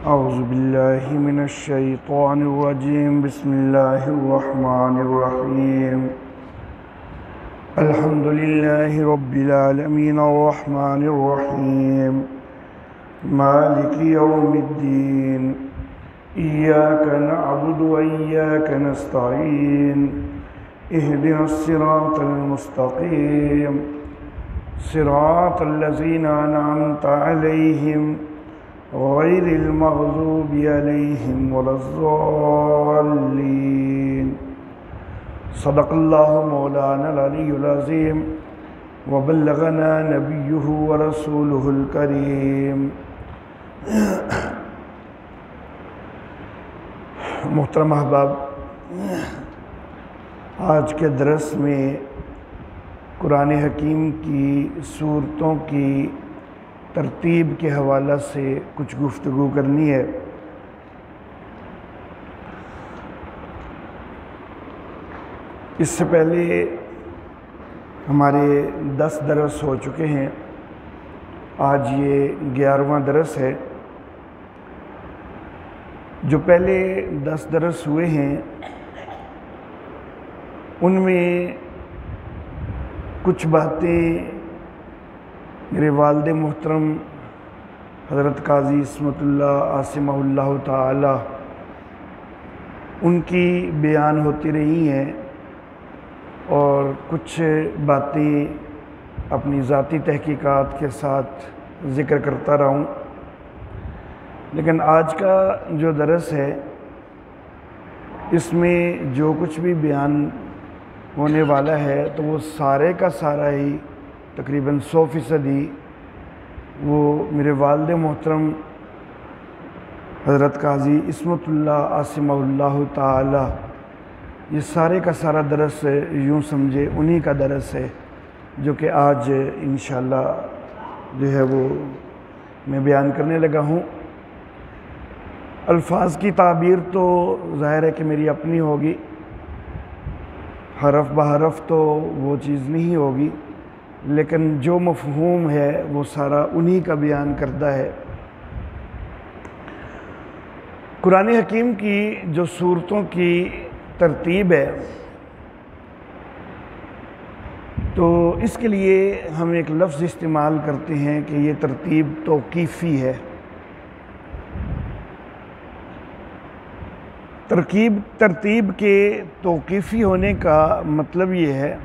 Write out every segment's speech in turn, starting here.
औज़ुबिल्लाहि मिनश्शैतानिर्रजीम बिस्मिल्लाहिर्रहमानिर्रहीम अल्हम्दुलिल्लाहि रब्बिल आलमीन अर्रहमानिर्रहीम मालिकि यौमिद्दीन इय्याका नअबुदु व इय्याका नस्तईन इहदिनस सिरातल मुस्तक़ीम सिरातल लज़ीना अनअमता अलैहिम गैरिल मग़ज़ूबि अलैहिम वलज़्ज़ाल्लीन। सदक़ल्लाहु मौलानल अलियुल अज़ीम व बल्लगना नबियुहु व रसूलुहुल करीम। मोहतरम अहबाब, आज के दरस में कुरान हकीम की सूरतों की तरतीब के हवाला से कुछ गुफ्तगू करनी है। इससे पहले हमारे 10 दरस हो चुके हैं। आज ये 11वां दरस है। जो पहले 10 दरस हुए हैं उनमें कुछ बातें मेरे वालिद मोहतरम हज़रत काज़ी इस्मतुल्लाह आसिमहुल्लाह ताला उनकी बयान होती रही हैं और कुछ बातें अपनी ज़ाती तहकीकात के साथ ज़िक्र करता रहा हूँ। लेकिन आज का जो दरस है इसमें जो कुछ भी बयान होने वाला है तो वो सारे का सारा ही तकरीबन 100% वो मेरे वालिद मोहतरम हज़रत काज़ी इस्मतुल्लाह आसिमहुल्लाह ताला, ये सारे का सारा दरस यूँ समझे उन्हीं का दरस है जो कि आज इंशाअल्लाह जो है वो मैं बयान करने लगा हूँ। अल्फाज की ताबीर तो ज़ाहिर है कि मेरी अपनी होगी, हरफ बहरफ तो वो चीज़ नहीं होगी, लेकिन जो मफ़हूम है वो सारा उन्हीं का बयान करता है। कुरान हकीम की जो सूरतों की तरतीब है तो इसके लिए हम एक लफ्ज़ इस्तेमाल करते हैं कि ये तरतीब तौक़ीफ़ी है। तरतीब के तौक़ीफ़ी होने का मतलब ये है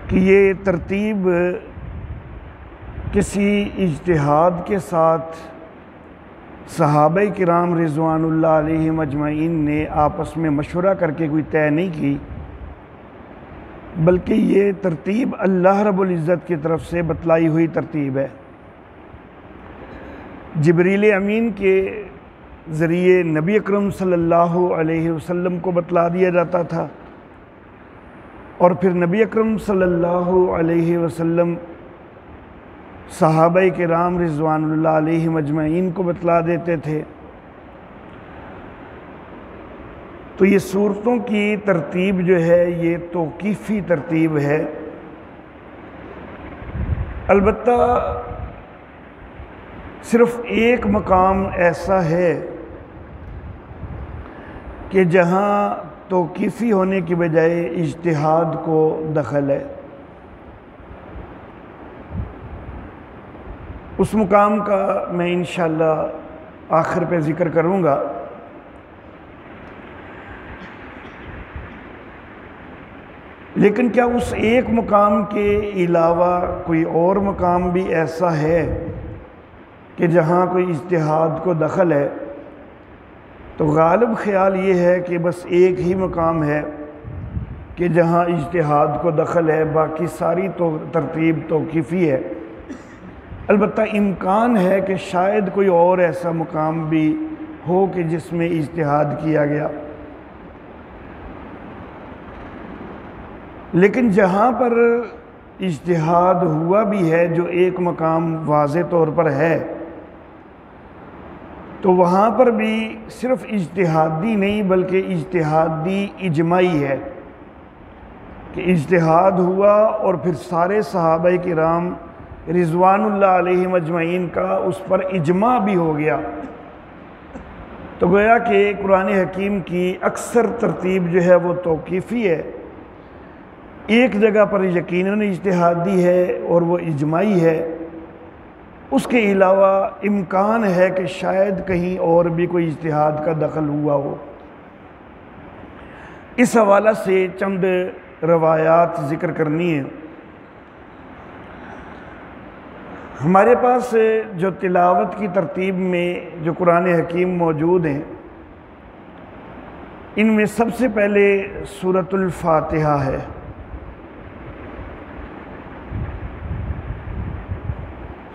कि ये तरतीब किसी इज्तिहाद के साथ सहाबाए किराम रिज़वानुल्लाह अलैहिम अजमईन ने आपस में मशवरा करके कोई तय नहीं की, बल्कि ये तरतीब अल्लाह रब्बुल इज़्ज़त की तरफ से बतलाई हुई तरतीब है। जिब्रील अमीन के ज़रिए नबी अकरम सल्लल्लाहु अलैहि वसल्लम को बतला दिया जाता था और फिर नबी अकरम सल्लल्लाहु अलैहि वसल्लम सहाबाए किराम रिज़वानुल्लाह अलैहिम अजमईन को बतला देते थे। तो ये सूरतों की तरतीब जो है ये तौक़ीफ़ी तरतीब है। अलबत्ता सिर्फ़ एक मकाम ऐसा है कि जहाँ तौक़ीफ़ी होने की बजाय इज्तिहाद को दखल है। उस मुकाम का मैं इंशाअल्लाह आखिर पे ज़िक्र करूँगा। लेकिन क्या उस एक मुकाम के अलावा कोई और मुकाम भी ऐसा है कि जहाँ कोई इज्तिहाद को दखल है? तो गालिब ख़्याल ये है कि बस एक ही मकाम है कि जहाँ इज्तिहाद को दखल है, बाकी सारी तो तरतीब तौक़ीफ़ी है। अलबत्ता इम्कान है कि शायद कोई और ऐसा मुकाम भी हो कि जिसमें इज्तिहाद किया गया। लेकिन जहाँ पर इज्तिहाद हुआ भी है, जो एक मकाम वाज़े तौर पर है, तो वहाँ पर भी सिर्फ़ इज्तिहादी नहीं बल्कि इज्तिहादी इजमाई है कि इज्तिहाद हुआ और फिर सारे सहाबाए किराम रिज़वानुल्लाह अलैहिम अजमईन का उस पर इजमा भी हो गया। तो गोया कि कुरान हकीम की अक्सर तरतीब जो है वो तौक़ीफ़ी है, एक जगह पर यकीनन इज्तिहादी है और वो इजमाई है, उसके अलावा इम्कान है कि शायद कहीं और भी कोई इज्तिहाद का दखल हुआ हो। इस हवाला से चंद रवायात ज़िक्र करनी है। हमारे पास जो तिलावत की तरतीब में जो कुरान हकीम मौजूद हैं, इनमें सबसे पहले सूरतुल फातिहा है।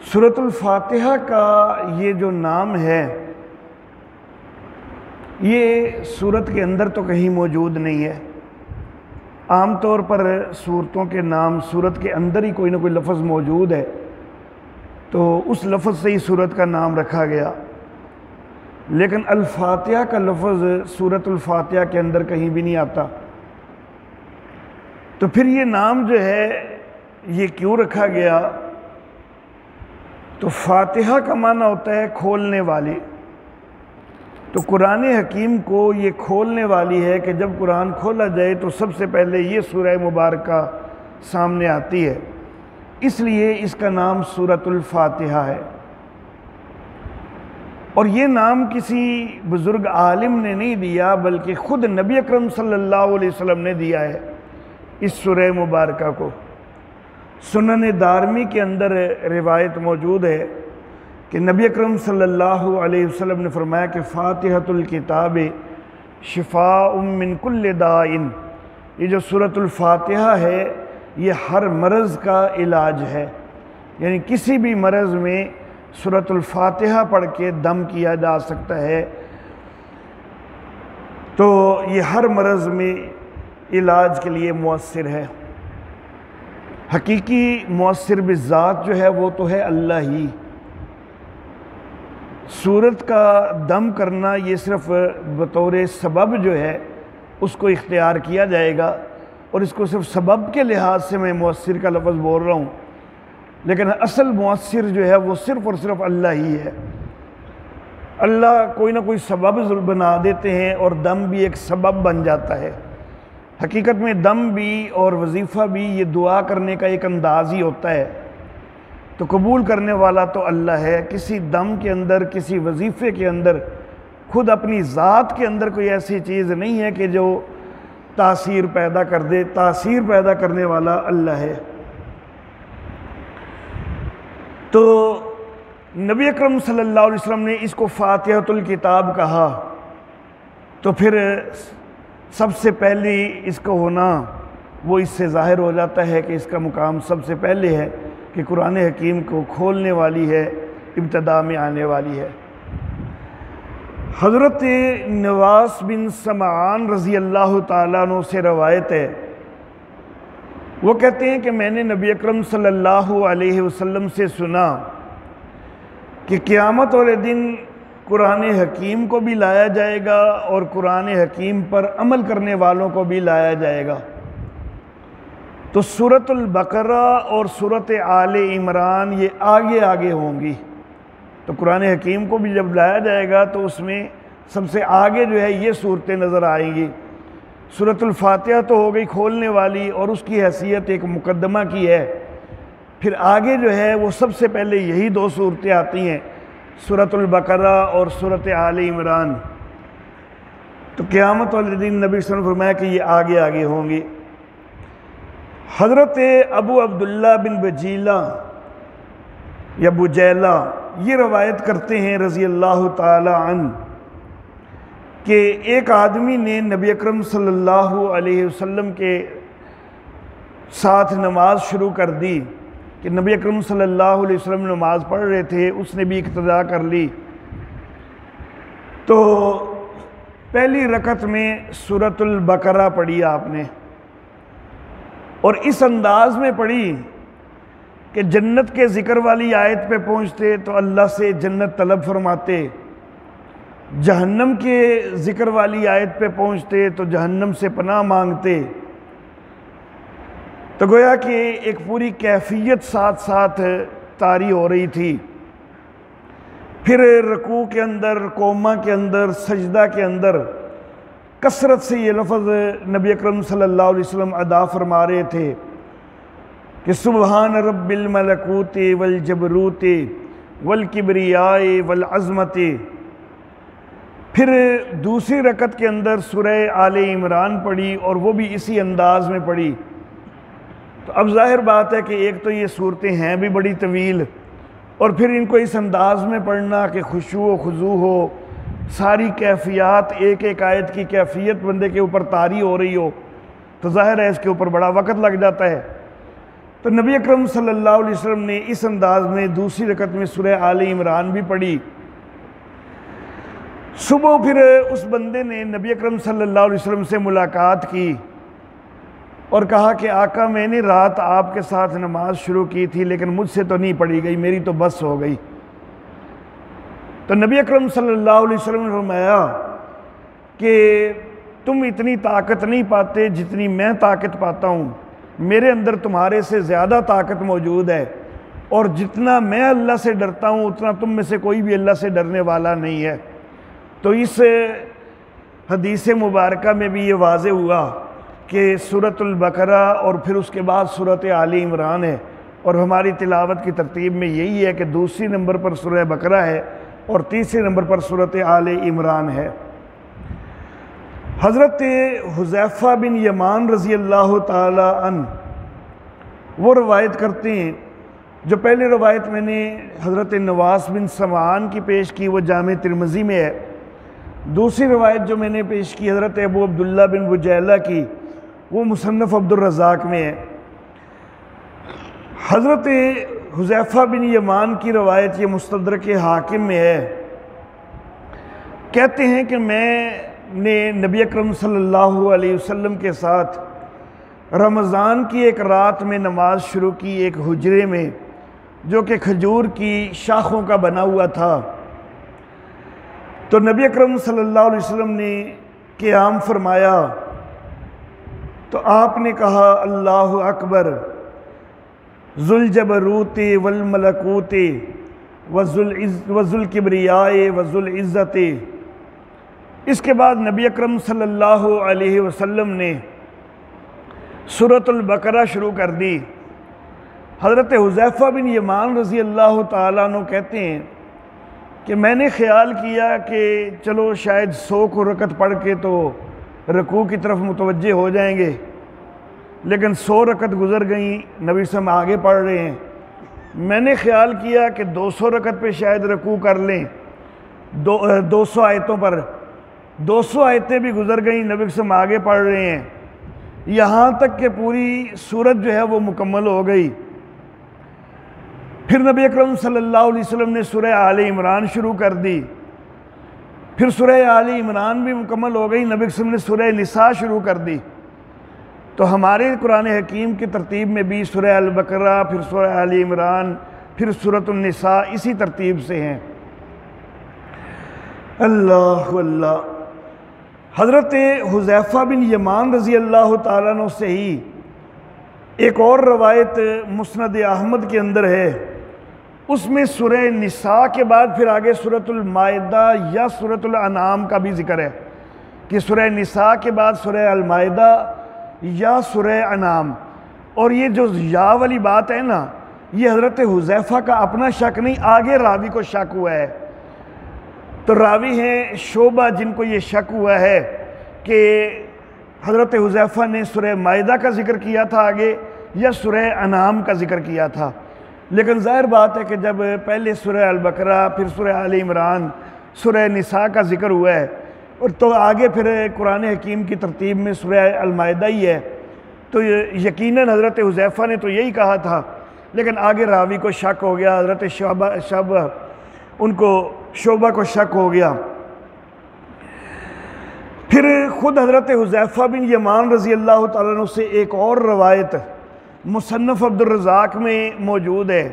सूरतुल फातिहा का ये जो नाम है, ये सूरत के अंदर तो कहीं मौजूद नहीं है। आम तौर पर सूरतों के नाम सूरत के अंदर ही कोई ना कोई लफ्ज़ मौजूद है, तो उस लफ्ज़ से ही सूरत का नाम रखा गया। लेकिन अल-फातिहा का लफ्ज़ सूरतुल फातिहा के अंदर कहीं भी नहीं आता। तो फिर ये नाम जो है ये क्यों रखा गया? तो फातिहा का माना होता है खोलने वाली। तो कुरान हकीम को ये खोलने वाली है कि जब कुरान खोला जाए तो सबसे पहले ये सूरह मुबारका सामने आती है, इसलिए इसका नाम सूरतुल फातिहा है। और ये नाम किसी बुज़ुर्ग आलिम ने नहीं दिया, बल्कि ख़ुद नबी अकरम सल्लल्लाहु अलैहि वसल्लम ने दिया है इस सूरह मुबारका को। सुनन दारमी के अंदर रिवायत मौजूद है कि नबी अकरम सल्लल्लाहु अलैहि वसल्लम ने फरमाया कि फ़ातिहतुल किताब शिफ़ाउम मिन कुल्लि दाइन, ये जो सूरतुल फातिहा है ये हर मर्ज़ का इलाज है। यानी किसी भी मर्ज़ में सूरतुल फातिहा पढ़ के दम किया जा सकता है। तो ये हर मर्ज़ में इलाज के लिए मुअस्सिर है। हकीकी मुअस्सिर बिज़ात जो है वो तो है अल्लाह ही। सूरत का दम करना ये सिर्फ़ बतौर सबब जो है उसको इख्तियार किया जाएगा, और इसको सिर्फ सबब के लिहाज से मैं मुअस्सिर का लफ्ज़ बोल रहा हूँ, लेकिन असल मुअस्सिर जो है वो सिर्फ़ और सिर्फ अल्लाह ही है। अल्लाह कोई ना कोई सबब बना देते हैं और दम भी एक सबब बन जाता है। हकीकत में दम भी और वजीफ़ा भी ये दुआ करने का एक अंदाज़ ही होता है। तो कबूल करने वाला तो अल्लाह है। किसी दम के अंदर, किसी वजीफ़े के अंदर, खुद अपनी ज़ात के अंदर कोई ऐसी चीज़ नहीं है कि जो तासीर पैदा कर दे। तासीर पैदा करने वाला अल्लाह है। तो नबी अकरम सल्लल्लाहु अलैहि वसल्लम ने इसको फातिहतुल किताब कहा, तो फिर सबसे पहले इसका होना वो इससे ज़ाहिर हो जाता है कि इसका मुकाम सबसे पहले है कि कुरान हकीम को खोलने वाली है, इब्तदा में आने वाली है। हज़रत नवास बिन समाआन रज़ी अल्लाह ताला अन्हु से रवायत है, वो कहते हैं कि मैंने नबी अकरम सल्लल्लाहु अलैहि वसल्लम से सुना कि क़यामत वाले दिन कुरान हकीम को भी लाया जाएगा और कुरान हकीम पर अमल करने वालों को भी लाया जाएगा। तो सूरतुल बकरा और सूरत आले इमरान ये आगे आगे होंगी। तो कुरान हकीम को भी जब लाया जाएगा तो उसमें सबसे आगे जो है ये सूरतें नज़र आएंगी। सूरतुल फातिहा तो हो गई खोलने वाली और उसकी हैसियत एक मुकद्दमा की है। फिर आगे जो है वो सबसे पहले यही दो सूरतें आती हैं, सूरतुल बकरा और सूरत आले इमरान। तो क़यामत वाले दिन नबी सल्लल्लाहु अलैहि वसल्लम ने फरमाया कि ये आगे आगे होंगी। हज़रत अबू अब्दुल्ला बिन बजीला या बुजैला ये रवायत करते हैं रज़ी अल्लाह ताला अन कि एक आदमी ने नबी अकरम सल्लल्लाहु अलैहि वसल्लम के साथ नमाज शुरू कर दी कि नबी अकरम सल्लल्लाहु अलैहि वसल्लम नमाज पढ़ रहे थे, उसने भी इक्तदा कर ली। तो पहली रकत में सूरतुल बकरा पढ़ी आपने और इस अंदाज में पढ़ी कि जन्नत के ज़िक्र वाली आयत पे पहुँचते तो अल्लाह से जन्नत तलब फरमाते, जहन्नम के ज़िक्र वाली आयत पे पहुँचते तो जहन्नम से पनाह मांगते। तो गोया कि एक पूरी कैफियत साथ साथ तारी हो रही थी। फिर रकू के अंदर, कोमा के अंदर, सजदा के अंदर कसरत से ये लफ्ज़ नबी अकरम सल्लल्लाहु अलैहि वसल्लम अदा फरमा रहे थे कि सुबहान रब्बिल मलकूति वल जबरूति वल किब्रियाए वल अज़मति। फिर दूसरी रकत के अंदर सूरह आले इमरान पढ़ी और वो भी इसी अंदाज में पढ़ी। तो अब जाहिर बात है कि एक तो ये सूरतें हैं भी बड़ी तवील, और फिर इनको इस अंदाज में पढ़ना कि खुशू व खुजू हो, सारी कैफियत, एक एक आयत की कैफियत बंदे के ऊपर तारी हो रही हो, तो जाहिर है इसके ऊपर बड़ा वक़्त लग जाता है। तो नबी अकरम सल्लल्लाहु अलैहि वसल्लम ने इस अंदाज में दूसरी रकत में सूरह आले इमरान भी पढ़ी। सुबह फिर उस बंदे ने नबी अकरम सल्लल्लाहु अलैहि वसल्लम से मुलाकात की और कहा कि आका, मैंने रात आपके साथ नमाज शुरू की थी लेकिन मुझसे तो नहीं पढ़ी गई, मेरी तो बस हो गई। तो नबी अकरम सल्लल्लाहु अलैहि वसल्लम ने फरमाया कि तुम इतनी ताकत नहीं पाते जितनी मैं ताकत पाता हूँ। मेरे अंदर तुम्हारे से ज़्यादा ताकत मौजूद है, और जितना मैं अल्लाह से डरता हूँ उतना तुम में से कोई भी अल्लाह से डरने वाला नहीं है। तो इस हदीस मुबारका में भी ये वाज़े हुआ कि सूरतुल बकरा और फिर उसके बाद सूरत आले इमरान है, और हमारी तिलावत की तरतीब में यही है कि दूसरी नंबर पर सूरह बकरा है और तीसरे नंबर पर सूरत आले इमरान है। हज़रत हुज़ैफ़ा बिन यमान रज़ी अल्लाह ताला अन्हु वो रवायत करते हैं, जो पहले रवायत मैंने हज़रत नवास बिन समान की पेश की वो जामे तिरमिज़ी में है। दूसरी रवायत जो मैंने पेश की हज़रत अबू अब्दुल्ला बिन बुजैला की, वो मुसन्नफ़ अब्दुर रज़ाक़ में है। हज़रत हुज़ैफ़ा बिन यमान की रवायत ये मुस्तदरक हाकिम में है। कहते हैं कि मैंने नबी अकरम सल्लल्लाहु अलैहि वसल्लम के साथ रमज़ान की एक रात में नमाज शुरू की, एक हुजरे में जो कि खजूर की शाखों का बना हुआ था। तो नबी अकरम सल्लल्लाहु अलैहि वसल्लम ने क़याम फरमाया, तो आपने कहा अल्लाहु अकबर ज़ुल जबरूति वल मलकूति वज़ुल किब्रियाए वज़ुल इज़्ज़ति। इसके बाद नबी अकरम सल्लल्लाहु अलैहि वसल्लम ने सूरतुल बकरा शुरू कर दी। हज़रत हुज़ैफ़ा बिन यमान रज़ी अल्लाह ताला अन्हु कहते हैं कि मैंने ख़्याल किया कि चलो शायद 100 को रकत पढ़ के तो रकू की तरफ मुतवज्जे हो जाएंगे, लेकिन 100 रकत गुज़र गई, नबी सल्लल्लाहु अलैहि वसल्लम आगे पढ़ रहे हैं। मैंने ख़्याल किया कि 200 रकत पे शायद रकू कर लें, 200 आयतों पर 200 आयतें भी गुज़र गई, नबी सल्लल्लाहु अलैहि वसल्लम आगे पढ़ रहे हैं, यहाँ तक कि पूरी सूरत जो है वो मुकम्मल हो गई। फिर नबी अकरम सल्लल्लाहु अलैहि वसल्लम ने सूरह आले इमरान शुरू कर दी। फिर सूरह आले इमरान भी मुकम्मल हो गई, नबी वसल्लम ने सूरह निसा शुरू कर दी। तो हमारे कुरान हकीम की तरतीब में भी सूरह अल बकरा, फिर सूरह आले इमरान, फिर सूरतुन निसा इसी तरतीब से हैं। अल्लाह अल्लाह। हज़रत हुज़ैफ़ा बिन यमान रज़ी अल्लाह ताला अन्हु से ही एक और रवायत मुस्नद अहमद के अंदर है, उसमें सूरह निसा के बाद फिर आगे सूरतुल माइदा या सूरतुल अनाम का भी जिक्र है कि सूरह निसा के बाद सूरह अल माइदा या सूरह अनाम। और ये जो या वाली बात है ना, ये हज़रत हुज़ैफ़ा का अपना शक नहीं, आगे रावी को शक हुआ है। तो रावी हैं शोबा, जिनको ये शक हुआ है कि हज़रत हुज़ैफ़ा ने सूरह माइदा का जिक्र किया था आगे या सूरह अनाम का जिक्र किया था। लेकिन ज़ाहिर बात है कि जब पहले सूरह अल बकरा, फिर सूरह आले इमरान, सूरह निसा का जिक्र हुआ है, और तो आगे फिर कुरान हकीम की तरतीब में सूरह अल माइदा ही है, तो यकीनन हज़रत हुज़ैफ़ा ने तो यही कहा था, लेकिन आगे रावी को शक हो गया, हज़रत शोबा को शक हो गया। फिर ख़ुद हज़रत हुज़ैफ़ा बिन यमान रज़ी अल्लाह ताला अन्हु से एक और रवायत मुसन्नफ़ अब्दुर रज़ाक़ में मौजूद है,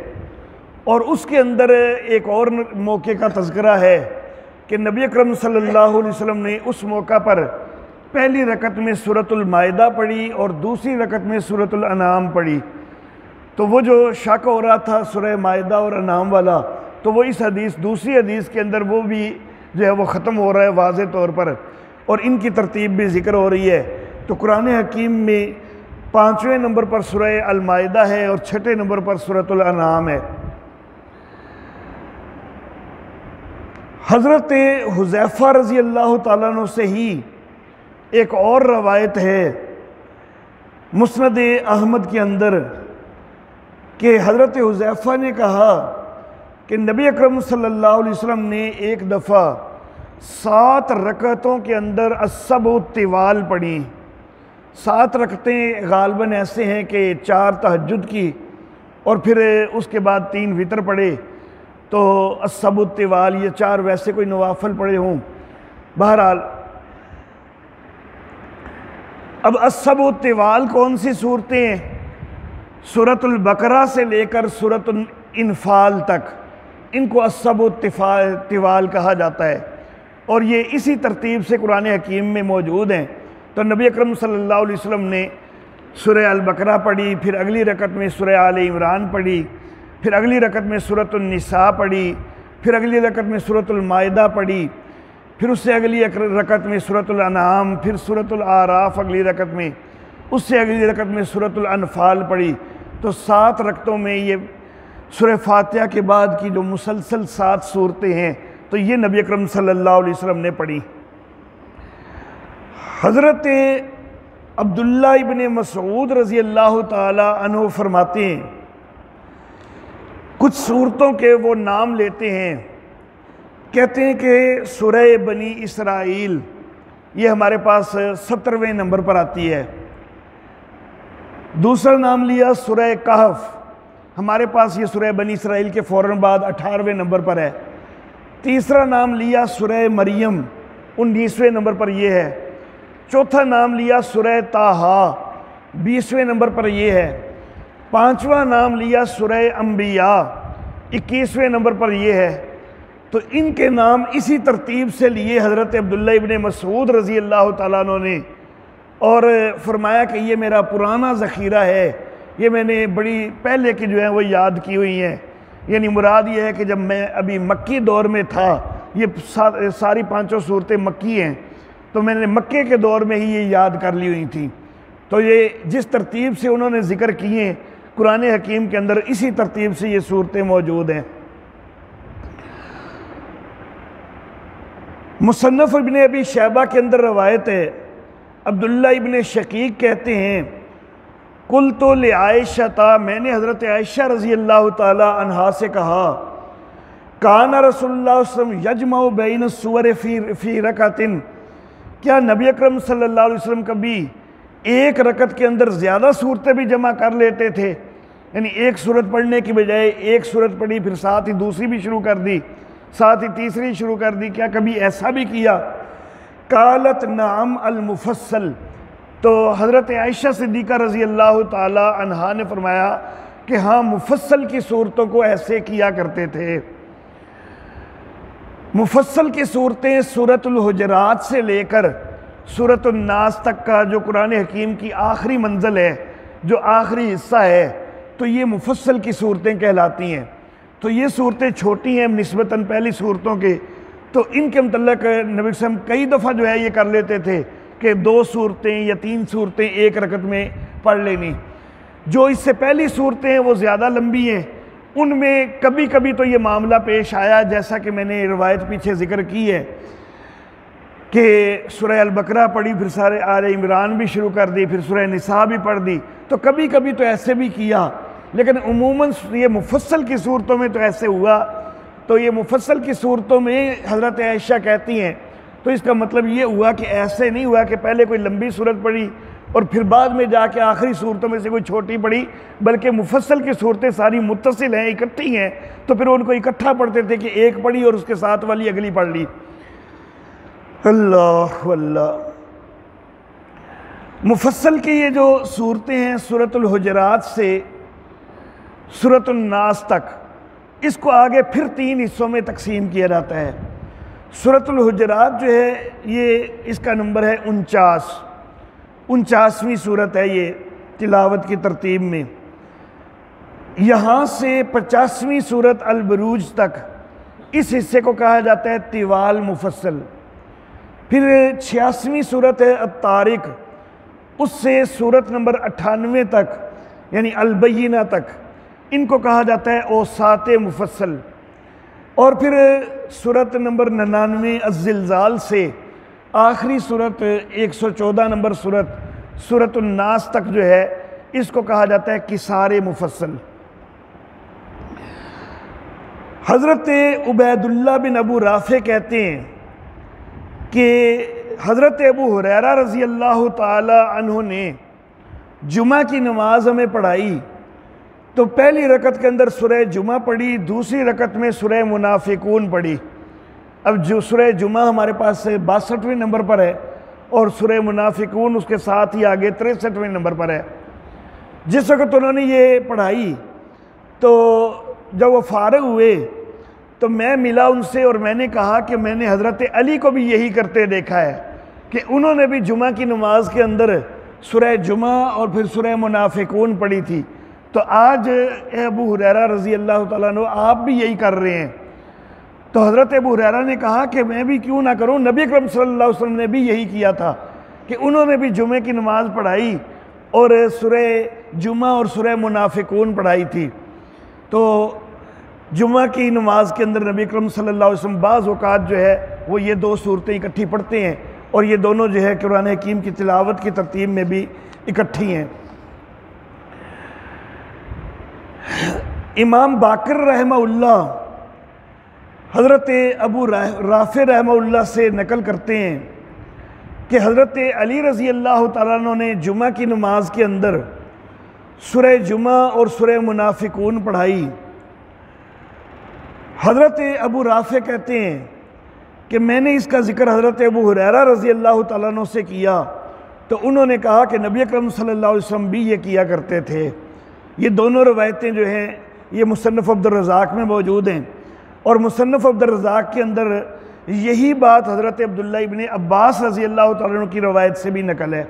और उसके अंदर एक और मौके का तज़किरा है कि नबी अकरम सल्लल्लाहु अलैहि वसल्लम ने उस मौका पर पहली रकत में सूरतुल माइदा पढ़ी और दूसरी रकत में सूरतुल अनाम पढ़ी। तो वो जो शक हो रहा था सूरह माइदा और अनाम वाला, तो वो इस हदीस, दूसरी हदीस के अंदर वो भी जो है वो ख़त्म हो रहा है वाज़े तौर पर, और इनकी तरतीब भी ज़िक्र हो रही है। तो कुरान हकीम में 5वें नंबर पर सूरह अल माइदा है और 6ठे नंबर पर सूरतुल अनाम है। हज़रत हुज़ैफ़ा रज़ी अल्लाह ताला अन्हु से ही एक और रवायत है मुस्नद अहमद के अंदर कि हज़रत हुज़ैफ़ा ने कहा कि नबी अकरम सल्लल्लाहु अलैहि वसल्लम ने एक दफ़ा 7 रकअतों के अंदर अस्सबु तिवाल पढ़ी। 7 रकअतें गालबन ऐसे हैं कि 4 तहज्जुद की और फिर उसके बाद 3 वितर पढ़े, तो अस्सबु तिवाल ये 4 वैसे कोई नवाफल पढ़े हों। बहरहाल अब अस्सबु तिवाल कौन सी सूरतें हैं? सूरतुल बकरा से लेकर सूरतुल इनफाल तक इनको अस्सबु तिवाल कहा जाता है, और ये इसी तरतीब से कुरान हकीम में मौजूद हैं। तो नबी अकरम सल्लल्लाहु अलैहि वसल्लम ने सूरह अल बकरा पढ़ी, फिर अगली रकत में सूरह आले इमरान पढ़ी, फिर अगली रकत में सूरतुल निसा पढ़ी, फिर अगली रकत में सूरतुल माइदा पढ़ी, फिर उससे अगली रकत में सूरतुल अनाम, फिर सूरतुल आराफ अगली रकत में, उससे अगली रकत में सूरतुल अनफाल पढ़ी। तो 7 रकतों में ये सूरह फातिहा के बाद की जो मुसलसल 7 सूरतें हैं, तो ये नबी अकरम सल्लल्लाहु अलैहि वसल्लम ने पढ़ी। हज़रत अब्दुल्ला इब्ने मसूद रज़ी अल्लाह ताला अन्हु फरमाते हैं, कुछ सूरतों के वो नाम लेते हैं, कहते हैं कि सूरह बनी इसराइल ये हमारे पास 17वें नंबर पर आती है। दूसरा नाम लिया सूरह कहफ, हमारे पास ये सूरह बनी इसराइल के फ़ौरन बाद 18वें नंबर पर है। तीसरा नाम लिया सूरह मरियम, 19वें नंबर पर ये है। चौथा नाम लिया सूरह ताहा, 20वें नंबर पर ये है। 5वां नाम लिया सूरह अंबिया, 21वें नंबर पर ये है। तो इनके नाम इसी तरतीब से लिए हज़रत अब्दुल्ला इब्ने मसूद रज़ी अल्लाह ताला अन्हु ने, और फरमाया कि ये मेरा पुराना ज़ख़ीरा है, ये मैंने बड़ी पहले की जो है वो याद की हुई हैं। यानी मुराद ये है कि जब मैं अभी मक्की दौर में था, ये सारी 5 सूरतें मक्की हैं, तो मैंने मक्के के दौर में ही ये याद कर ली हुई थी। तो ये जिस तरतीब से उन्होंने ज़िक्र किए कुरान हकीम के अंदर, इसी तरतीब से ये सूरतें मौजूद हैं। मुसन्नफ़ इब्ने अबी शैबा के अंदर रवायत है, अब्दुल्ला इब्ने शकीक कहते हैं, कुल तो ले आयशा था, मैंने हज़रत आयशा रज़ी अल्लाह ताला अन्हा से कहा, काना रसूलुल्लाह सल्लल्लाहु अलैहि वसल्लम यजमउ बैन सुवर फी रकअतिन, क्या नबी अकरम सल्लल्लाहु अलैहि वसल्लम कभी एक रकत के अंदर ज़्यादा सूरतें भी जमा कर लेते थे? यानी एक सूरत पढ़ने की बजाय एक सूरत पढ़ी, फिर साथ ही दूसरी भी शुरू कर दी, साथ ही तीसरी शुरू कर दी, क्या कभी ऐसा भी किया? कालत नाम अल मुफस्सल, तो हज़रत आयशा सिद्दीक़ा रज़ी अल्लाह ताला अन्हा ने फरमाया कि हाँ, मुफस्सल की सूरतों को ऐसे किया करते थे। मुफस्सल की सूरतें सूरतुल हुजरात से लेकर सूरतुल नास तक का जो कुरान हकीम की आखिरी मंजिल है, जो आखिरी हिस्सा है, तो ये मुफस्सल की सूरतें कहलाती हैं। तो ये सूरतें छोटी हैं निस्बतन पहली सूरतों के, तो इनके मतलब नबी सल्लल्लाहु अलैहि वसल्लम कई दफ़ा जो है ये कर लेते थे कि 2 सूरतें या 3 सूरतें एक रकत में पढ़ लेनी। जो इससे पहली सूरतें हैं वो ज़्यादा लंबी हैं, उनमें कभी कभी तो ये मामला पेश आया, जैसा कि मैंने रिवायत पीछे ज़िक्र की है कि सूरह अल बकरा पढ़ी, फिर सारे आले इमरान भी शुरू कर दी, फिर सूरह निसा भी पढ़ दी। तो कभी कभी तो ऐसे भी किया, लेकिन उमूमन ये मुफस्सल की सूरतों में तो ऐसे हुआ। तो ये मुफस्सल की सूरतों में हज़रत आयशा कहती हैं, तो इसका मतलब ये हुआ कि ऐसे नहीं हुआ कि पहले कोई लंबी सूरत पढ़ी और फिर बाद में जाके आखिरी सूरतों में से कोई छोटी पढ़ी, बल्कि मुफस्सल की सूरतें सारी मुत्तसिल हैं, इकट्ठी हैं, तो फिर उनको इकट्ठा पढ़ते थे कि एक पढ़ी और उसके साथ वाली अगली पढ़ ली। अल्लाह अल्लाह। मुफस्सल की ये जो सूरतें हैं सूरतुल हुजरात से सूरतुल नास तक, इसको आगे फिर 3 हिस्सों में तकसीम किया जाता है। सूरतुल हुजरात जो है ये इसका नंबर है 49वीं सूरत है ये तिलावत की तरतीब में। यहाँ से 50वीं सूरत अल बुरूज तक इस हिस्से को कहा जाता है तिवाल मुफस्सल। फिर 86वीं सूरत है अत-तारिक, उससे सूरत नंबर 98 तक यानी अल-बय्यिना तक इनको कहा जाता है औसात मुफस्सल। और फिर सूरत नंबर 99 अज़्ज़िलज़ाल से आखिरी सूरत 114 नंबर सूरत सूरतुन नास तक जो है इसको कहा जाता है किसारे मुफस्सल। हज़रत उबैदुल्लाह बिन अबू राफ़े कहते हैं कि हज़रत अबू हुरैरा रज़ी अल्लाह ताला अन्हु ने जुमा की नमाज हमें पढ़ाई तो पहली रकत के अंदर सूरह जुमा पढ़ी, दूसरी रकत में सूरह मुनाफिकून पढ़ी। अब जो सूरह जुमा हमारे पास 62वें नंबर पर है और सूरह मुनाफिकून उसके साथ ही आगे 63वें नंबर पर है। जिस वक्त उन्होंने ये पढ़ाई तो जब वो फारग हुए तो मैं मिला उनसे और मैंने कहा कि मैंने हज़रत अली को भी यही करते देखा है कि उन्होंने भी जुमा की नमाज के अंदर सूरह जुमा और फिर सूरह मुनाफिकून पढ़ी थी। तो आज अबू हुरैरा रज़ी अल्लाह ताला अन्हु आप भी यही कर रहे हैं। तो हज़रत अबू हुरैरा ने कहा कि मैं भी क्यों ना करूं, नबी अकरम सल्लल्लाहु अलैहि वसल्लम ने भी यही किया था कि उन्होंने भी जुमे की नमाज पढ़ाई और सूरह जुमा और सूरह मुनाफिकून पढ़ाई थी। तो जुमा की नमाज के अंदर नबी अकरम सल्लल्लाहु अलैहि वसल्लम बाज़ औक़ात जो है वो ये दो सूरतें इकट्ठी पढ़ते हैं और ये दोनों जो है कुरान हकीम की तिलावत की तरतीब में भी इकट्ठी हैं। इमाम बाकर रहमहुल्लाह हज़रत अबू राफ़े रहमहुल्लाह से नकल करते हैं कि हज़रत अली रज़ी अल्लाह ताला अन्हु ने जुमा की नमाज के अंदर सूरह जुमा और सूरह मुनाफिकून पढ़ाई। हज़रत अबू राफ़े कहते हैं कि मैंने इसका ज़िक्र हज़रत अबू हुरैरा रज़ी अल्लाह ताला अन्हु से किया तो उन्होंने कहा कि नबी अकरम सल्लल्लाहु अलैहि वसल्लम भी ये किया करते थे। ये दोनों रवायतें जो हैं ये मुसन्नफ़ अब्दुर रज़ाक़ में मौजूद हैं और मुसन्नफ़ अब्दुर रज़ाक़ के अंदर यही बात हज़रत अब्दुल्लाह इब्ने अब्बास रज़ी अल्लाह ताला अन्हु की रवायत से भी नकल है।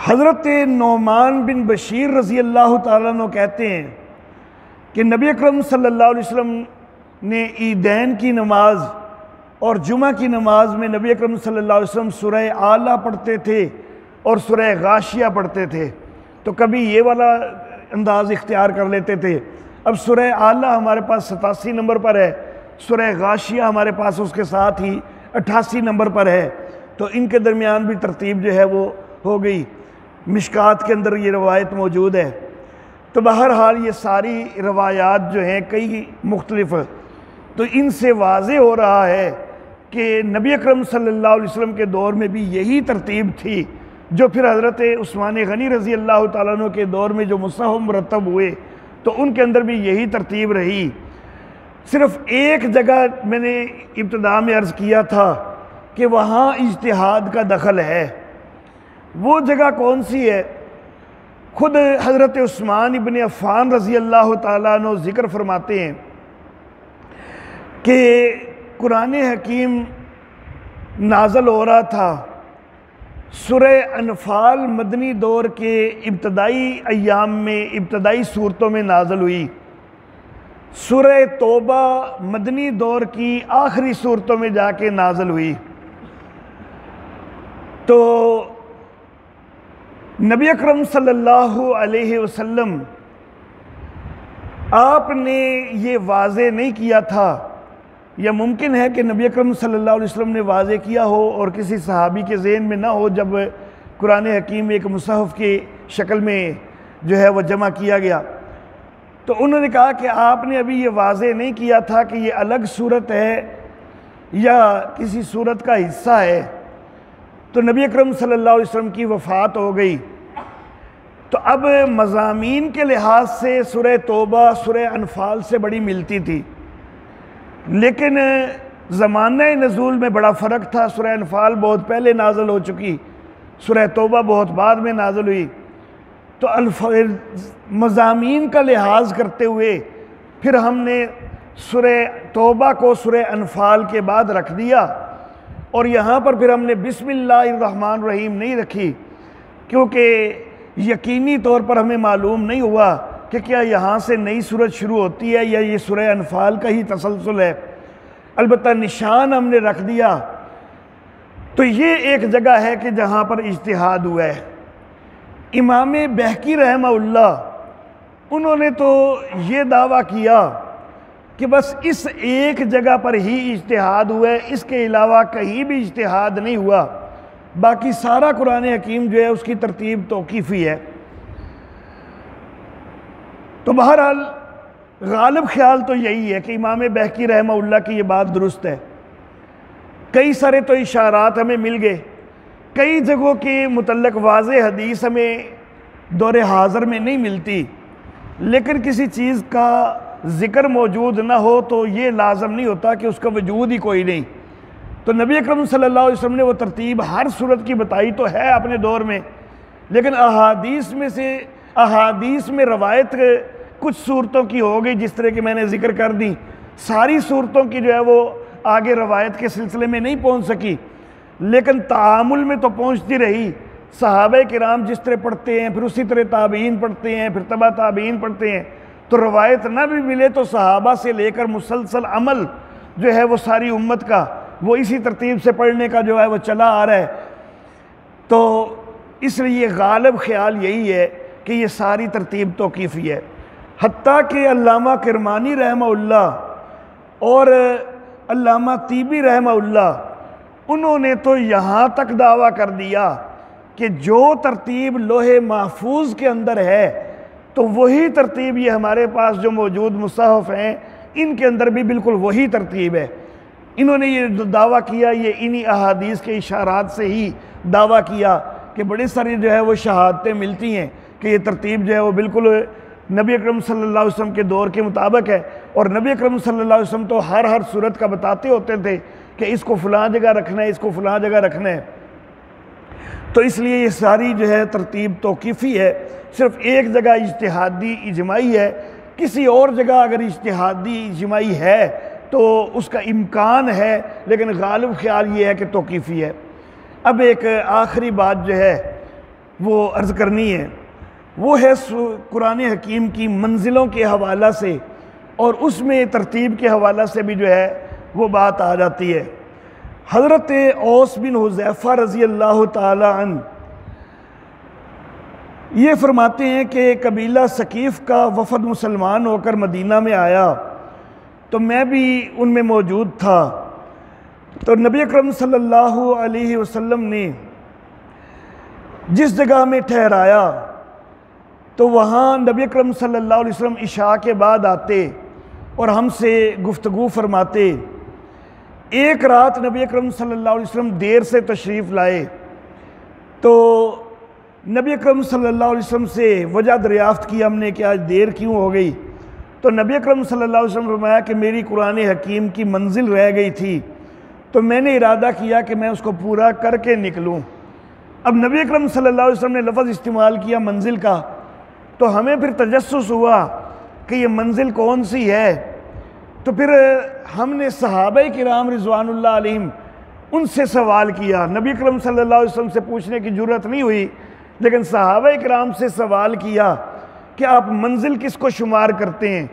हज़रत नौमान बिन बशीर रज़ी अल्लाह ताला अन्हु कहते हैं कि नबी अकरम सल्लल्लाहु अलैहि वसल्लम ने ईदैन की नमाज और जुमा की नमाज में नबी अकरम सल्लल्लाहु अलैहि वसल्लम सूरह आला पढ़ते थे और सूरह गाशिया पढ़ते थे। तो कभी ये वाला अंदाज़ इख्तियार कर लेते थे। अब सूरह आला हमारे पास 87 नंबर पर है, सूरह गाशिया हमारे पास उसके साथ ही 88 नंबर पर है। तो इनके दरमियान भी तरतीब जो है वो हो गई। मिशकात के अंदर ये रवायत मौजूद है। तो बहरहाल ये सारी रवायात जो हैं कई मुख्तलिफ, तो इनसे वाज़े हो रहा है कि नबी अकरम सल्लल्लाहु अलैहि वसल्लम के दौर में भी यही तरतीब थी जो फिर हज़रत उस्मान गनी रज़ी अल्लाह ताला अन्हु के दौर में जो मुसहफ़ मुरतब हुए तो उनके अंदर भी यही तरतीब रही। सिर्फ़ एक जगह मैंने इब्तिदा में अर्ज़ किया था कि वहाँ इज्तिहाद का दखल है। वो जगह कौन सी है? खुद हज़रत उस्मान इब्ने अफ़्फ़ान रज़ी अल्लाह ताला अन्हु ज़िक्र फरमाते हैं कि कुरान हकीम नाज़ल हो रहा था। सूरह अनफ़ाल मदनी दौर के इब्तदाई अय्याम में इब्तदाई सूरतों में नाज़ल हुई। सूरह तौबा मदनी दौर की आखिरी सूरतों में जाके नाज़ल हुई। तो नबी अकरम सल्लल्लाहु अलैहि वसल्लम आपने ये वाज़े नहीं किया था, या मुमकिन है कि नबी अकरम सल्लल्लाहु अलैहि वसल्लम ने वाज़े किया हो और किसी सहाबी के ज़हन में ना हो जब कुरान हकीम एक मुसहफ़ की शक्ल में जो है वह जमा किया गया। तो उन्होंने कहा कि आपने अभी ये वाज़े नहीं किया था कि ये अलग सूरत है या किसी सूरत का हिस्सा है। तो नबी अकरम सल्लल्लाहु अलैहि वसल्लम की वफ़ात हो गई। तो अब मज़ामीन के लिहाज से सूरह तौबा सूरह अनफ़ाल से बड़ी मिलती थी, लेकिन ज़माना नज़ूल में बड़ा फ़र्क था। सूरह अनफ़ाल बहुत पहले नाज़िल हो चुकी, सूरह तौबा बहुत बाद में नाज़िल हुई। तो मज़ामीन का लिहाज करते हुए फिर हमने सूरह तौबा को सूरह अनफ़ाल के बाद रख दिया और यहाँ पर फिर हमने बिस्मिल्लाहिर्रहमानिर्रहीम नहीं रखी, क्योंकि यकीनी तौर पर हमें मालूम नहीं हुआ कि क्या यहाँ से नई सूरत शुरू होती है या ये सूरह अनफाल का ही तसलसल है। अलबत्ता निशान हमने रख दिया। तो ये एक जगह है कि जहाँ पर इज्तिहाद हुआ है। इमाम बहकी रहमहुल्लाह उन्होंने तो ये दावा किया कि बस इस एक जगह पर ही इज्तिहाद हुआ है, इसके अलावा कहीं भी इज्तिहाद नहीं हुआ। बाकी सारा कुरान हकीम जो है उसकी तरतीब तौक़ीफ़ी है। तो बहरहाल गालिब ख्याल तो यही है कि इमाम बहकी रहमहुल्लाह की ये बात दुरुस्त है। कई सारे तो इशारात हमें मिल गए, कई जगहों के मुतल्लक वाज़े हदीस हमें दौरे हाज़र में नहीं मिलती, लेकिन किसी चीज़ का ज़िक्र मौजूद ना हो तो ये लाजम नहीं होता कि उसका वजूद ही कोई नहीं। तो नबी अकरम सल्लल्लाहु अलैहि वसल्लम ने वो तरतीब हर सूरत की बताई तो है अपने दौर में, लेकिन अहादीस में रवायत कुछ सूरतों की हो गई जिस तरह की मैंने ज़िक्र कर दी। सारी सूरतों की जो है वो आगे रवायत के सिलसिले में नहीं पहुंच सकी, लेकिन तामुल में तो पहुंचती रही। सहाबे किराम जिस तरह पढ़ते हैं, फिर उसी तरह ताबीन पढ़ते हैं, फिर तबा ताबीन पढ़ते हैं। तो रवायत ना भी मिले तो सहाबा से लेकर मुसलसल अमल जो है वो सारी उम्मत का वो इसी तरतीब से पढ़ने का जो है वो चला आ रहा है। तो इसलिए गालिब ख्याल यही है कि ये सारी तरतीब तौक़ीफ़ी है। हत्ता कि अल्लामा किरमानी रहमहुल्लाह और अल्लामा तीबी रहमहुल्लाह उन्होंने तो यहाँ तक दावा कर दिया कि जो तरतीब लोहे महफूज के अंदर है तो वही तरतीब ये हमारे पास जो मौजूद मुसहफ़ हैं इनके अंदर भी बिल्कुल वही तरतीब है। इन्होंने ये दावा किया, ये इन्हीं अहादीस के इशारात से ही दावा किया कि बड़ी सारी जो है वो शहादतें मिलती हैं कि ये तरतीब जो है वो बिल्कुल नबी अकरम सल्लल्लाहु अलैहि वसल्लम के दौर के मुताबिक है। और नबी अकरम सल्लल्लाहु अलैहि वसल्लम तो हर सूरत का बताते होते थे कि इसको फ़लाँ जगह रखना है, इसको फ़लाँ जगह रखना है। तो इसलिए ये सारी जो है तरतीब तौक़ीफ़ी है। सिर्फ एक जगह इज्तिहादी इजमाई है, किसी और जगह अगर इज्तिहादी इजमाई है तो उसका इम्कान है, लेकिन गालिब ख्याल ये है कि तौक़ीफ़ी है। अब एक आखिरी बात जो है वो अर्ज़ करनी है, वो है कुरान हकीम की मंजिलों के हवाला से और उसमें तरतीब के हवाला से भी जो है वो बात आ जाती है। हज़रत औस बिन हुज़ैफ़ा रज़ी अल्लाह ताला अन ये फरमाते हैं कि कबीला सकीफ़ का वफ़द मुसलमान होकर मदीना में आया तो मैं भी उनमें मौजूद था। तो नबी अकरम सल्लल्लाहु अलैहि वसल्लम ने जिस जगह में ठहराया तो वहाँ नबी अकरम सल्लल्लाहु अलैहि वसल्लम इशा के बाद आते और हमसे गुफ्तगू फरमाते। एक रात नबी अकरम सल्लल्लाहु अलैहि वसल्लम देर से तशरीफ़ लाए तो नबी अकरम सल्लल्लाहु अलैहि वसल्लम से वजह दरियाफ़्त की हमने कि आज देर क्यों हो गई। तो नबी अकरम सल्लल्लाहु अलैहि वसल्लम फरमाया कि मेरी कुरान हकीम की मंजिल रह गई थी तो मैंने इरादा किया कि मैं उसको पूरा करके निकलूँ। अब नबी अकरम सल्लल्लाहु अलैहि वसल्लम ने लफ्ज़ इस्तेमाल किया मंजिल का, तो हमें फिर तजस्सुस हुआ कि ये मंजिल कौन सी है। तो फिर हमने सहाबा किराम रिज़वानुल्लाह अलैहिम उनसे सवाल किया। नबी अकरम सल्लल्लाहु अलैहि वसल्लम से पूछने की ज़रूरत नहीं हुई, लेकिन सहाबा किराम से सवाल किया कि आप मंजिल किसको शुमार करते हैं।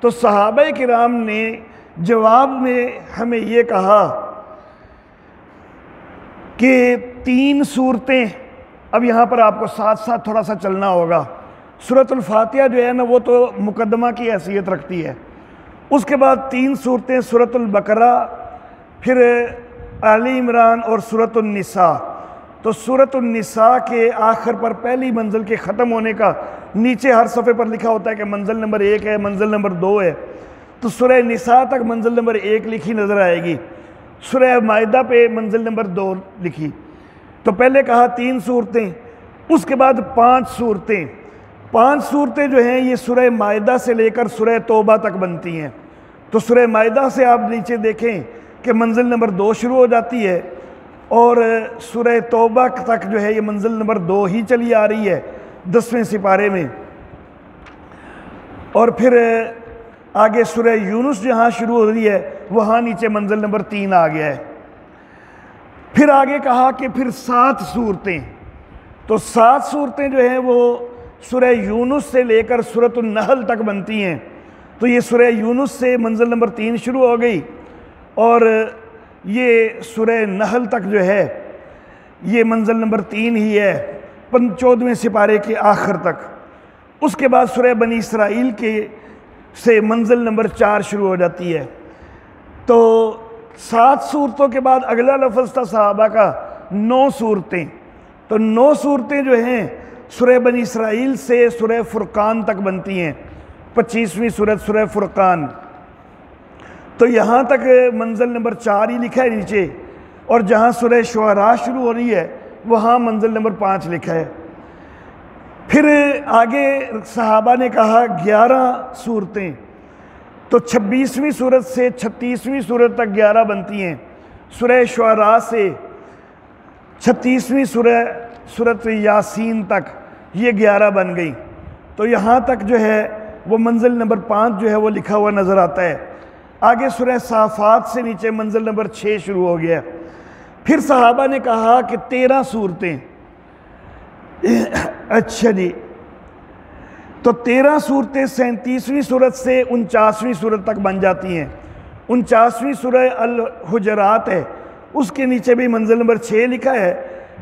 तो सहाबा किराम ने जवाब में हमें ये कहा कि 3 सूरतें। अब यहाँ पर आपको साथ साथ थोड़ा सा चलना होगा। सूरतुल फातिहा जो है ना वो तो मुकद्दमा की हैसियत रखती है। उसके बाद 3 सूरतें सूरतुल बकरा, फिर आली इमरान और सूरतुन निसा। तो सूरतुन निसा के आखिर पर पहली मंजिल के ख़त्म होने का नीचे हर सफ़े पर लिखा होता है कि मंजिल नंबर 1 है, मंजिल नंबर 2 है। तो सूरह निसा तक मंजिल नंबर 1 लिखी नज़र आएगी, सूरह माइदा पे मंजिल नंबर 2 लिखी। तो पहले कहा 3 सूरतें, उसके बाद 5 सूरतें। 5 सूरतें जो हैं ये सूरह माइदा से लेकर सूरह तौबा तक बनती हैं। तो सूरह माइदा से आप नीचे देखें कि मंजिल नंबर 2 शुरू हो जाती है और सूरह तौबा तक जो है ये मंजिल नंबर 2 ही चली आ रही है 10वें सिपारे में। और फिर आगे सूरह यूनुस जहाँ शुरू हो रही है वहाँ नीचे मंजिल नंबर 3 आ गया है। फिर आगे कहा कि फिर 7 सूरतें। तो 7 सूरतें जो हैं वो सूरह यूनुस से लेकर सूरत नहल तक बनती हैं। तो ये सूरह यूनुस से मंजिल नंबर 3 शुरू हो गई और ये सूरह नहल तक जो है ये मंजिल नंबर 3 ही है 14वें सिपारे के आखिर तक। उसके बाद सूरह बनी इसराइल के से मंजिल नंबर 4 शुरू हो जाती है। तो 7 सूरतों के बाद अगला लफ्ज़ था सहाबा का 9 सूरतें। तो 9 सूरतें जो हैं सूरह बनी इसराइल से सूरह फुरकान तक बनती हैं। 25वीं सूरत सूरह फुरकान। तो यहाँ तक मंजिल नंबर 4 ही लिखा है नीचे, और जहाँ सूरह शुअरा शुरू हो रही है वहाँ मंजिल नंबर 5 लिखा है। फिर आगे सहाबा ने कहा 11 सूरतें। तो 26वीं सूरत से 36वीं सूरत तक 11 बनती हैं। सूरह शुअरा से 36वीं सूरत यासीन तक ये 11 बन गई। तो यहाँ तक जो है वो मंजिल नंबर 5 जो है वो लिखा हुआ नज़र आता है। आगे सूरह साफ़ात से नीचे मंजिल नंबर 6 शुरू हो गया। फिर सहाबा ने कहा कि 13 सूरतें। अच्छा जी, तो 13 सूरतें 37वीं सूरत से 49वीं सूरत तक बन जाती हैं। 49वीं सूरह अल हुजरात है, उसके नीचे भी मंजिल नंबर 6 लिखा है,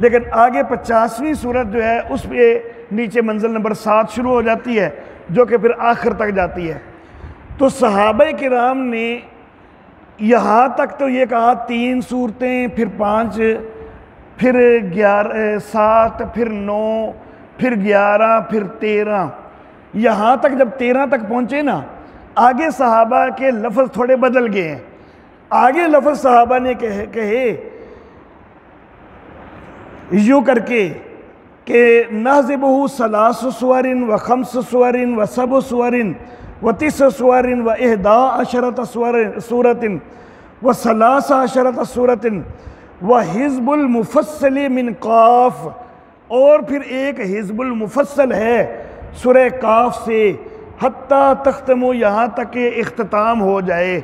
लेकिन आगे 50वीं सूरत जो है उस पे नीचे मंजिल नंबर 7 शुरू हो जाती है, जो कि फिर आखिर तक जाती है। तो सहाबा किराम ने यहाँ तक तो ये कहा 3 सूरतें, फिर 5, फिर 11, 7, फिर 9, फिर 11, फिर 13। यहाँ तक जब 13 तक पहुँचे ना, आगे सहाबा के लफ्ज़ थोड़े बदल गए हैं। आगे लफ्ज़ सहाबा ने कहे यूँ करके कि नहज़िबहु सलासु सुवरिन व खम्स सुवरिन व सबु सुवरिन व तिस सुवरिन व इहदा अशरत सूरतिन व सलासा अशरत सूरतिन व हिज़्बुल मुफस्सली मिन काफ। और फिर एक हिज़्बुल मुफस्सल है सूरह काफ से, हत्ता तख्तमु, यहाँ तक के इख्तिताम हो जाए।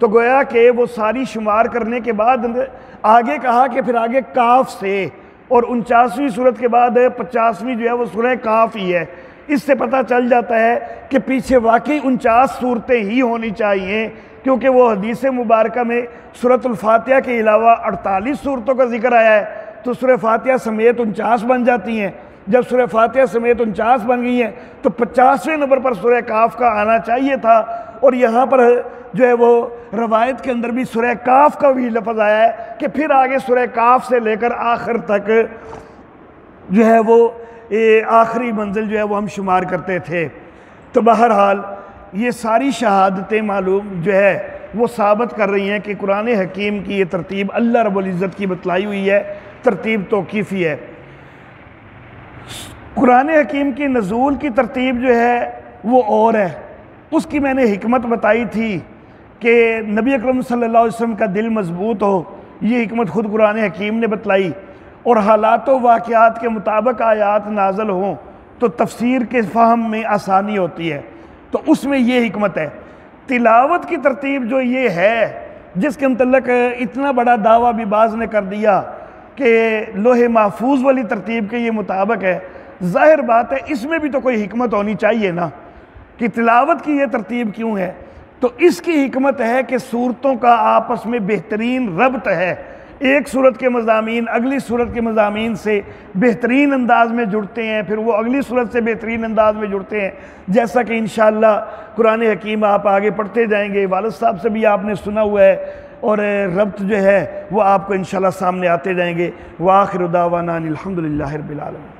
तो गोया कि वो सारी शुमार करने के बाद आगे कहा कि फिर आगे काफ से, और 49वीं सूरत के बाद 50वीं जो है वो सूरह काफ ही है। इससे पता चल जाता है कि पीछे वाकई 49 सूरतें ही होनी चाहिए, क्योंकि वो हदीस मुबारक में सूरतुल फातिहा के अलावा 48 सूरतों का जिक्र आया है, तो सूरह फातिहा समेत 49 बन जाती हैं। जब सूरह फातिहा समेत 49 बन गई हैं तो 50वें नंबर पर सूरह काफ का आना चाहिए था। और यहाँ पर जो है वो रवायत के अंदर भी सूरह काफ का भी लफ्ज़ आया है कि फिर आगे सूरह काफ से लेकर आखिर तक जो है वो आखिरी मंजिल जो है वो हम शुमार करते थे। तो बहरहाल ये सारी शहादतें मालूम जो है वो साबित कर रही हैं कि कुरान हकीम की ये तरतीब अल्लाह रब्बुल इज़्ज़त की बतलाई हुई है, तरतीब तौक़ीफ़ी है। कुरान हकीम की नज़ूल की तरतीब जो है वो और है। उसकी मैंने हिकमत बताई थी कि नबी अकरम सल्लल्लाहु अलैहि वसल्लम का दिल मजबूत हो, ये हिकमत खुद कुरान हकीम ने बतलाई। और हालात व वाक़यात के मुताबिक आयात नाज़िल हों तो तफसीर के फ़हम में आसानी होती है, तो उसमें ये हिकमत है। तिलावत की तरतीब जो ये है, जिसके मतलब इतना बड़ा दावा भी बाज़ ने कर दिया कि लोहे महफूज वाली तरतीब के ये मुताबिक है, ज़ाहिर बात है इसमें भी तो कोई हिकमत होनी चाहिए ना कि तिलावत की ये तरतीब क्यों है। तो इसकी हिकमत है कि सूरतों का आपस में बेहतरीन रब्त है। एक सूरत के मज़ामीन अगली सूरत के मज़ामीन से बेहतरीन अंदाज में जुड़ते हैं, फिर वो अगली सूरत से बेहतरीन अंदाज में जुड़ते हैं, जैसा कि इंशाअल्लाह कुरान हकीम आप आगे पढ़ते जाएंगे। वालिद साहब से भी आपने सुना हुआ है, और रब्त जो है वो आपको इंशाअल्लाह सामने आते जाएंगे। व आखिर दावाना अनिल हम्दुलिल्लाहि रब्बिल आलमीन।